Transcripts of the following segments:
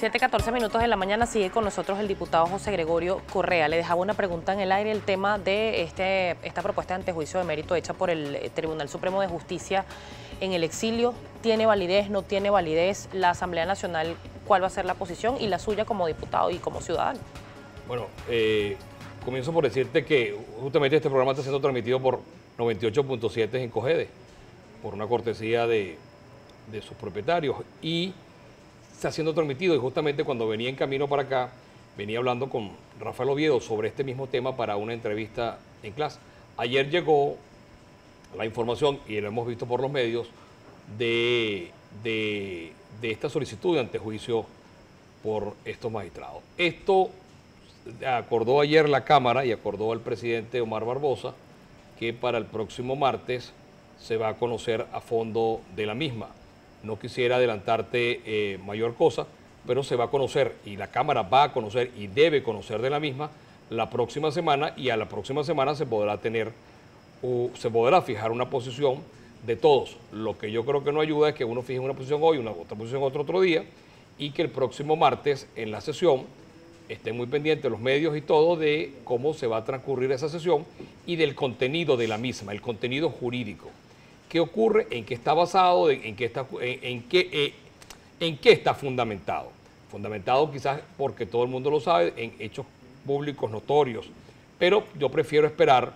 7:14 de la mañana, sigue con nosotros el diputado José Gregorio Correa. Le dejaba una pregunta en el aire, el tema de esta propuesta de antejuicio de mérito hecha por el Tribunal Supremo de Justicia en el exilio. ¿Tiene validez, no tiene validez? La Asamblea Nacional, ¿cuál va a ser la posición y la suya como diputado y como ciudadano? Bueno, comienzo por decirte que justamente este programa está siendo transmitido por 98.7 en Cogede, por una cortesía de sus propietarios, y está siendo transmitido, y justamente cuando venía en camino para acá, venía hablando con Rafael Oviedo sobre este mismo tema para una entrevista en clase. Ayer llegó la información, y lo hemos visto por los medios, de esta solicitud de antejuicio por estos magistrados. Esto acordó ayer la Cámara y acordó el presidente Omar Barbosa que para el próximo martes se va a conocer a fondo de la misma. No quisiera adelantarte mayor cosa, pero se va a conocer y la Cámara va a conocer y debe conocer de la misma la próxima semana, y a la próxima semana se podrá fijar una posición de todos. Lo que yo creo que no ayuda es que uno fije una posición hoy, una otra posición otro día, y que el próximo martes en la sesión estén muy pendientes los medios y todo de cómo se va a transcurrir esa sesión y del contenido de la misma, el contenido jurídico. ¿Qué ocurre? ¿En qué está basado? ¿En qué está fundamentado? Fundamentado quizás porque todo el mundo lo sabe, en hechos públicos notorios, pero yo prefiero esperar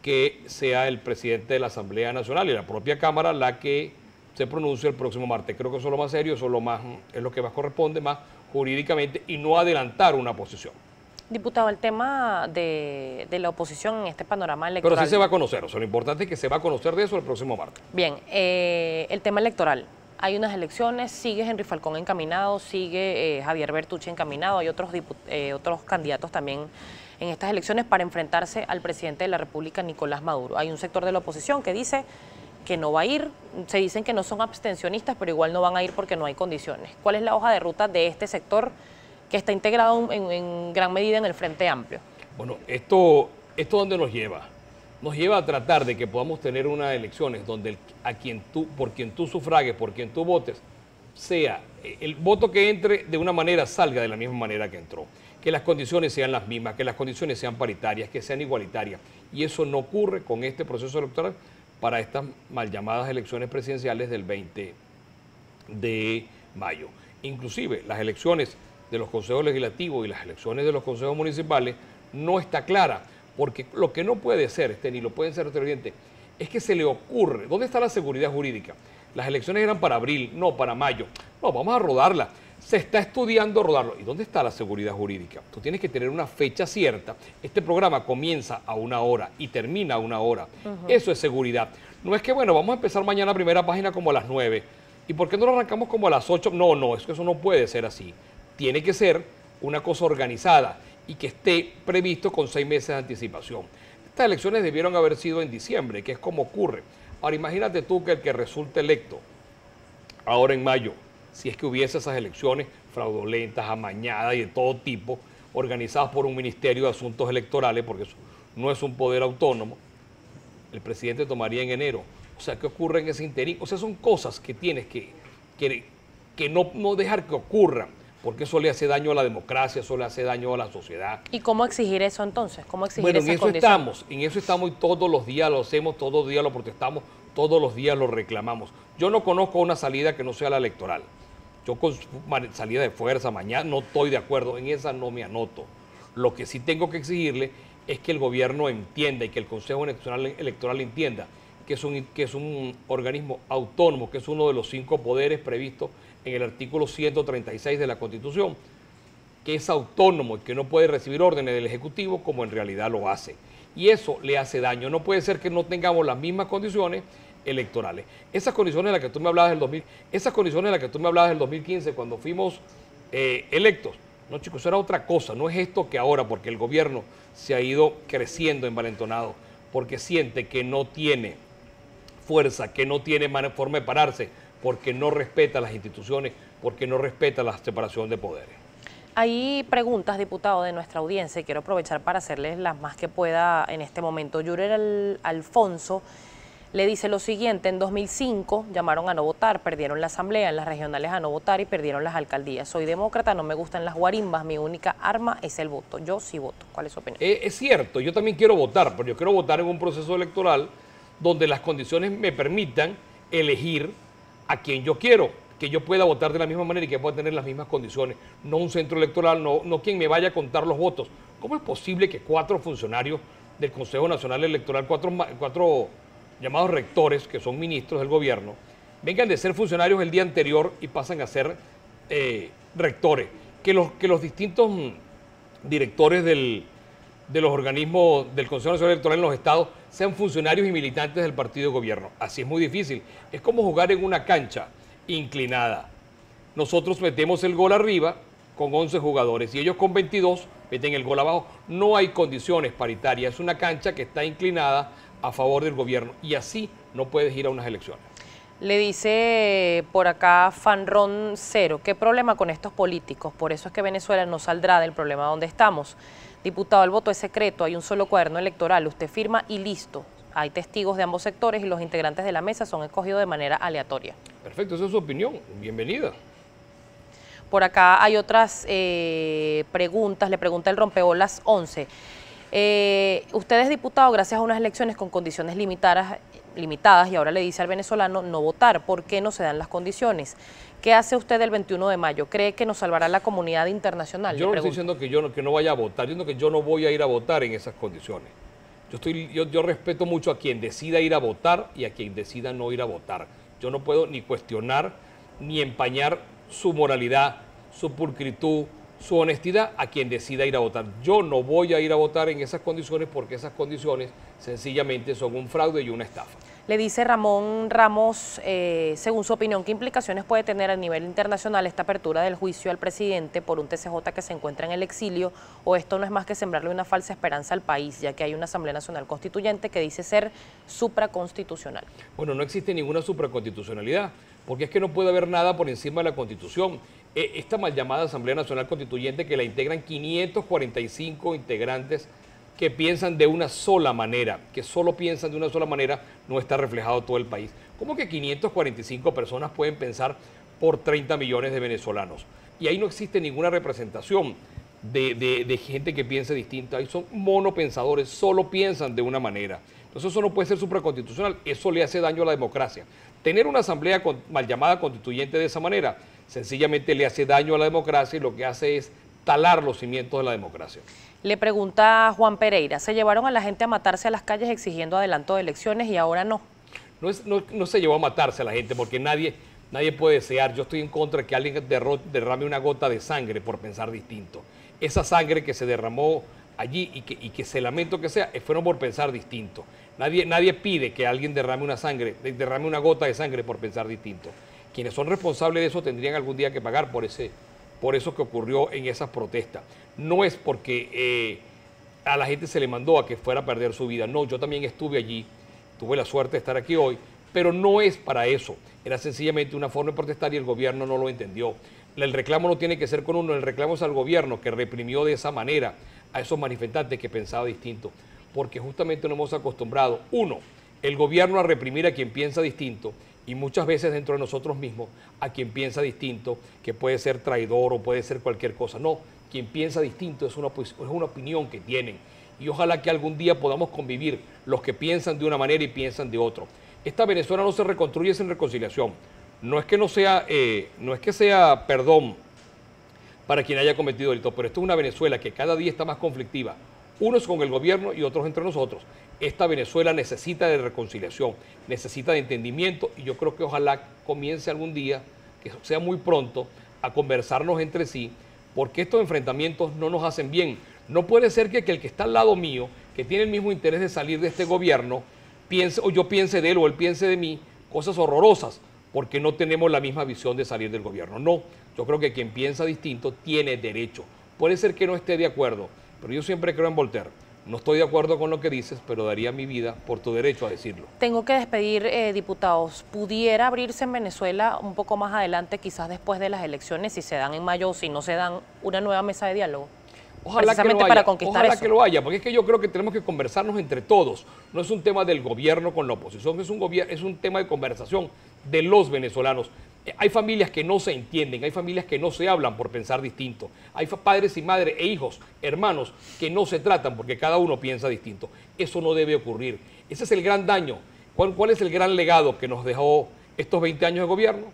que sea el presidente de la Asamblea Nacional y la propia Cámara la que se pronuncie el próximo martes. Creo que eso es lo más serio, eso es lo que más corresponde, más jurídicamente, y no adelantar una posición. Diputado, el tema de la oposición en este panorama electoral... Pero sí se va a conocer, o sea, lo importante es que se va a conocer de eso el próximo martes. Bien, el tema electoral. Hay unas elecciones, sigue Henry Falcón encaminado, sigue Javier Bertucci encaminado, hay otros candidatos también en estas elecciones para enfrentarse al presidente de la República, Nicolás Maduro. Hay un sector de la oposición que dice que no va a ir, se dicen que no son abstencionistas, pero igual no van a ir porque no hay condiciones. ¿Cuál es la hoja de ruta de este sector que está integrado en gran medida en el Frente Amplio? Bueno, ¿esto dónde nos lleva? Nos lleva a tratar de que podamos tener unas elecciones donde por quien tú sufragues, por quien tú votes, sea el voto que entre de una manera salga de la misma manera que entró, que las condiciones sean las mismas, que las condiciones sean paritarias, que sean igualitarias, y eso no ocurre con este proceso electoral para estas mal llamadas elecciones presidenciales del 20 de mayo. Inclusive las elecciones de los consejos legislativos y las elecciones de los consejos municipales no está clara, porque lo que no puede ser, ni lo pueden ser televidentes, es que se le ocurre, ¿dónde está la seguridad jurídica? Las elecciones eran para abril, no para mayo. No, vamos a rodarla. Se está estudiando rodarlo. ¿Y dónde está la seguridad jurídica? Tú tienes que tener una fecha cierta. Este programa comienza a 1 hora y termina a 1 hora. Eso es seguridad. No es que, bueno, vamos a empezar mañana primera página como a las 9. ¿Y por qué no lo arrancamos como a las 8? No, es que eso no puede ser así. Tiene que ser una cosa organizada y que esté previsto con 6 meses de anticipación. Estas elecciones debieron haber sido en diciembre, que es como ocurre. Ahora imagínate tú que el que resulte electo ahora en mayo, si es que hubiese esas elecciones fraudulentas, amañadas y de todo tipo, organizadas por un Ministerio de Asuntos Electorales, porque eso no es un poder autónomo, el presidente tomaría en enero. O sea, ¿qué ocurre en ese interín? O sea, son cosas que tienes que no dejar que ocurran, porque eso le hace daño a la democracia, eso le hace daño a la sociedad. ¿Y cómo exigir eso entonces? ¿Cómo exigir bueno, esa condición? En eso estamos y todos los días lo hacemos, todos los días lo protestamos, todos los días lo reclamamos. Yo no conozco una salida que no sea la electoral. Yo con salida de fuerza mañana no estoy de acuerdo, en esa no me anoto. Lo que sí tengo que exigirle es que el gobierno entienda y que el Consejo Nacional Electoral entienda que es un organismo autónomo, que es uno de los 5 poderes previstos en el artículo 136 de la Constitución, que es autónomo y que no puede recibir órdenes del Ejecutivo como en realidad lo hace. Y eso le hace daño. No puede ser que no tengamos las mismas condiciones electorales. Esas condiciones de las que tú me hablabas del 2015 cuando fuimos electos, no chicos, eso era otra cosa, no es esto que ahora, porque el gobierno se ha ido creciendo envalentonado, porque siente que no tiene fuerza, que no tiene forma de pararse, porque no respeta las instituciones, porque no respeta la separación de poderes. Hay preguntas, diputado, de nuestra audiencia y quiero aprovechar para hacerles las más que pueda en este momento. Yurer Alfonso Le dice lo siguiente: en 2005 llamaron a no votar, perdieron la asamblea, en las regionales a no votar y perdieron las alcaldías. Soy demócrata, no me gustan las guarimbas, mi única arma es el voto. Yo sí voto. ¿Cuál es su opinión? Es cierto, yo también quiero votar, pero yo quiero votar en un proceso electoral donde las condiciones me permitan elegir a quien yo quiero, que yo pueda votar de la misma manera y que pueda tener las mismas condiciones, no un centro electoral, no quien me vaya a contar los votos. ¿Cómo es posible que 4 funcionarios del Consejo Nacional Electoral, cuatro llamados rectores, que son ministros del gobierno, vengan de ser funcionarios el día anterior y pasan a ser rectores? Que los distintos directores de los organismos del Consejo Nacional Electoral en los estados sean funcionarios y militantes del partido de gobierno. Así es muy difícil. Es como jugar en una cancha inclinada. Nosotros metemos el gol arriba con 11 jugadores y ellos con 22 meten el gol abajo. No hay condiciones paritarias. Es una cancha que está inclinada a favor del gobierno y así no puedes ir a unas elecciones. Le dice por acá Fanron Cero: ¿qué problema con estos políticos? Por eso es que Venezuela no saldrá del problema donde estamos. Diputado, el voto es secreto, hay un solo cuaderno electoral, usted firma y listo. Hay testigos de ambos sectores y los integrantes de la mesa son escogidos de manera aleatoria. Perfecto, esa es su opinión. Bienvenida. Por acá hay otras preguntas. Le pregunta el rompeolas 11. Usted es diputado gracias a unas elecciones con condiciones limitadas y ahora le dice al venezolano no votar. ¿Por qué no se dan las condiciones? ¿Qué hace usted el 21 de mayo? ¿Cree que nos salvará la comunidad internacional? Yo no estoy diciendo que no vaya a votar, yo que yo no voy a ir a votar en esas condiciones. Yo respeto mucho a quien decida ir a votar y a quien decida no ir a votar. Yo no puedo ni cuestionar ni empañar su moralidad, su pulcritud, su honestidad a quien decida ir a votar. Yo no voy a ir a votar en esas condiciones porque esas condiciones sencillamente son un fraude y una estafa. Le dice Ramón Ramos, según su opinión, ¿qué implicaciones puede tener a nivel internacional esta apertura del juicio al presidente por un TCJ que se encuentra en el exilio? ¿O esto no es más que sembrarle una falsa esperanza al país, ya que hay una Asamblea Nacional Constituyente que dice ser supraconstitucional? Bueno, no existe ninguna supraconstitucionalidad, porque es que no puede haber nada por encima de la Constitución. Esta mal llamada Asamblea Nacional Constituyente, que la integran 545 integrantes que piensan de una sola manera, que solo piensan de una sola manera, no está reflejado todo el país. ¿Cómo que 545 personas pueden pensar por 30 millones de venezolanos? Y ahí no existe ninguna representación de gente que piense distinto. Ahí son monopensadores, solo piensan de una manera. Entonces eso no puede ser supraconstitucional, eso le hace daño a la democracia. Tener una asamblea mal llamada constituyente de esa manera, sencillamente le hace daño a la democracia y lo que hace es talar los cimientos de la democracia. Le pregunta Juan Pereira: se llevaron a la gente a matarse a las calles exigiendo adelanto de elecciones y ahora no. No se llevó a matarse a la gente porque nadie puede desear. Yo estoy en contra de que alguien derrame una gota de sangre por pensar distinto. Esa sangre que se derramó allí y que se lamento que sea, fueron por pensar distinto. Nadie pide que alguien derrame una gota de sangre por pensar distinto. Quienes son responsables de eso tendrían algún día que pagar por eso que ocurrió en esas protestas. No es porque a la gente se le mandó a que fuera a perder su vida. No, yo también estuve allí, tuve la suerte de estar aquí hoy, pero no es para eso. Era sencillamente una forma de protestar y el gobierno no lo entendió. El reclamo no tiene que ser con uno, el reclamo es al gobierno que reprimió de esa manera a esos manifestantes que pensaban distinto, porque justamente nos hemos acostumbrado, el gobierno a reprimir a quien piensa distinto, y muchas veces dentro de nosotros mismos a quien piensa distinto, que puede ser traidor o puede ser cualquier cosa. No, quien piensa distinto es una opinión que tienen, y ojalá que algún día podamos convivir los que piensan de una manera y piensan de otro. Esta Venezuela no se reconstruye sin reconciliación. No es que sea perdón para quien haya cometido delito, pero esto es una Venezuela que cada día está más conflictiva, unos con el gobierno y otros entre nosotros. Esta Venezuela necesita de reconciliación, necesita de entendimiento, y yo creo que ojalá comience algún día, que sea muy pronto, a conversarnos entre sí, porque estos enfrentamientos no nos hacen bien. No puede ser que el que está al lado mío, que tiene el mismo interés de salir de este gobierno, piense, o yo piense de él o él piense de mí, cosas horrorosas, porque no tenemos la misma visión de salir del gobierno. No, yo creo que quien piensa distinto tiene derecho. Puede ser que no esté de acuerdo, pero yo siempre creo en Voltaire. No estoy de acuerdo con lo que dices, pero daría mi vida por tu derecho a decirlo. Tengo que despedir, diputados. ¿Pudiera abrirse en Venezuela un poco más adelante, quizás después de las elecciones, si se dan en mayo o si no se dan, una nueva mesa de diálogo? precisamente para conquistar ojalá eso. que lo haya, porque es que yo creo que tenemos que conversarnos entre todos. No es un tema del gobierno con la oposición, es un tema de conversación de los venezolanos. Hay familias que no se entienden, hay familias que no se hablan por pensar distinto. Hay padres y madres e hijos, hermanos, que no se tratan porque cada uno piensa distinto. Eso no debe ocurrir. Ese es el gran daño. ¿Cuál es el gran legado que nos dejó estos 20 años de gobierno?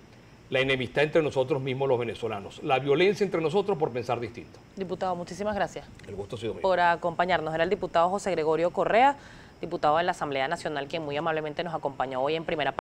La enemistad entre nosotros mismos los venezolanos, la violencia entre nosotros por pensar distinto. Diputado, muchísimas gracias. El gusto ha sido mío. Por acompañarnos. Era el diputado José Gregorio Correa, diputado de la Asamblea Nacional, quien muy amablemente nos acompañó hoy en Primera